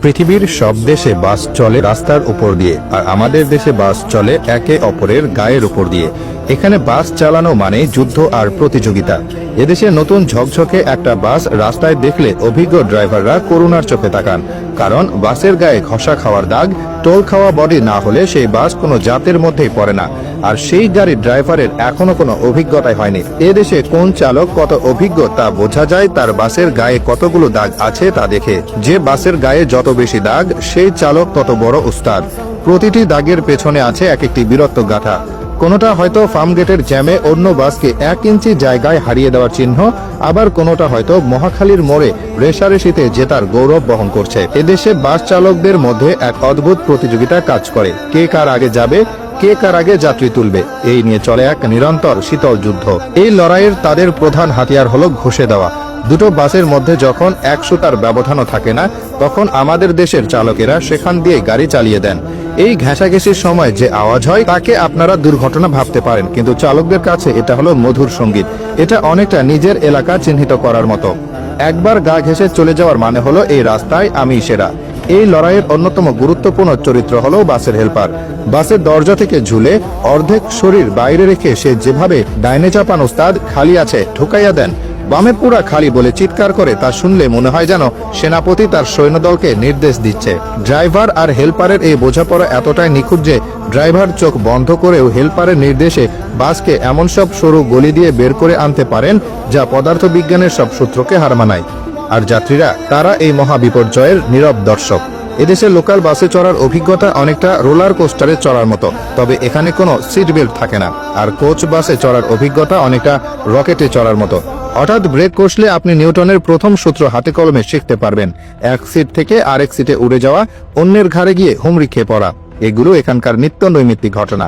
পৃথিবীর সব দেশে বাস চলে রাস্তার উপর দিয়ে, আর আমাদের দেশে বাস চলে একে অপরের গায়ের উপর দিয়ে। এখানে বাস চালানো মানে যুদ্ধ আর প্রতিযোগিতা। এদেশে নতুন ঝকঝকে একটা বাস রাস্তায় দেখলে অভিজ্ঞ ড্রাইভাররা করুণার চোখে তাকান, কারণ বাসের গায়ে ঘষা খাওয়ার দাগ, টোল খাওয়া বডি না হলে সেই বাস কোনো জাতের মধ্যেই পড়ে না। আর সেই গাড়ির ড্রাইভারের এখনো কোনো অভিজ্ঞতাই হয়নি। এদেশে কোন চালক কত অভিজ্ঞ তা বোঝা যায় তার বাসের গায়ে কতগুলো দাগ আছে তা দেখে। যে বাসের গায়ে যত বেশি দাগ, সেই চালক তত বড় উস্তাদ। প্রতিটি দাগের পেছনে আছে এক একটি বীরত্ব গাথা। কোনোটা হয়তো ফার্মগেটের জ্যামে অন্য বাসকে 1 ইঞ্চি জায়গায় হারিয়ে দেওয়ার চিহ্ন, আবার কোনোটা হয়তো মহাখালীর মোড়ে রেষারেষিতে জেতার গৌরব বহন করছে। এদেশে বাস চালকদের মধ্যে এক অদ্ভুত প্রতিযোগিতা কাজ করে। কে কার আগে যাবে, কে কার আগে যাত্রী তুলবে, এই নিয়ে চলে এক নিরন্তর শীতল যুদ্ধ। এই লড়াইয়ের তাদের প্রধান হাতিয়ার হলো ঘষে দেওয়া। দুটো বাসের মধ্যে যখন 1 সুতার ব্যবধানও থাকে না, তখন আমাদের দেশের চালকেরা সেখান দিয়ে গাড়ি চালিয়ে দেন। এই ঘেঁষাঘেঁষির সময় যে আওয়াজ হয় তাকে আপনারা দুর্ঘটনা ভাবতে পারেন, কিন্তু চালকদের কাছে এটা হলো মধুর সঙ্গীত। এটা অনেকটা নিজের এলাকা চিহ্নিত করার মতো। একবার গা ঘেঁষে চলে যাওয়ার মানে হলো এই রাস্তায় আমি সেরা। এই লড়াইয়ের অন্যতম গুরুত্বপূর্ণ চরিত্র হলো বাসের হেল্পার। বাসের দরজা থেকে ঝুলে অর্ধেক শরীর বাইরে রেখে সে যেভাবে ডাইনে চাপান ওস্তাদ, খালি আছে ঢুকাইয়া দেন, বামে পুরা খালি বলে চিৎকার করে, তা শুনলে মনে হয় যেন সেনাপতি তার সৈন্যদলকে নির্দেশ দিচ্ছে। ড্রাইভার আর হেল্পারের এই বোঝাপড়া এতটাই নিখুঁত যে ড্রাইভার চোখ বন্ধ করেও হেল্পারের নির্দেশে বাসকে এমন সব সরু গলি দিয়ে বের করে আনতে পারেন যা পদার্থবিজ্ঞানের সব সূত্রকে হার মানায়। আর যাত্রীরা, তারা এই মহাবিপর্যয়ের নীরব দর্শক। এদেশে লোকাল বাসে চড়ার অভিজ্ঞতা অনেকটা রোলার কোস্টারে চড়ার মতো, তবে এখানে কোনো সিট বেল্ট থাকে না। আর কোচ বাসে চড়ার অভিজ্ঞতা অনেকটা রকেটে চড়ার মতো। হঠাৎ ব্রেক কষলে আপনি নিউটনের প্রথম সূত্র হাতে কলমে শিখতে পারবেন। এক সিট থেকে আরেক সিটে উড়ে যাওয়া, অন্যের ঘাড়ে গিয়ে হুমড়ি খেয়ে পড়া, এগুলো এখানকার নিত্য নৈমিত্তিক ঘটনা।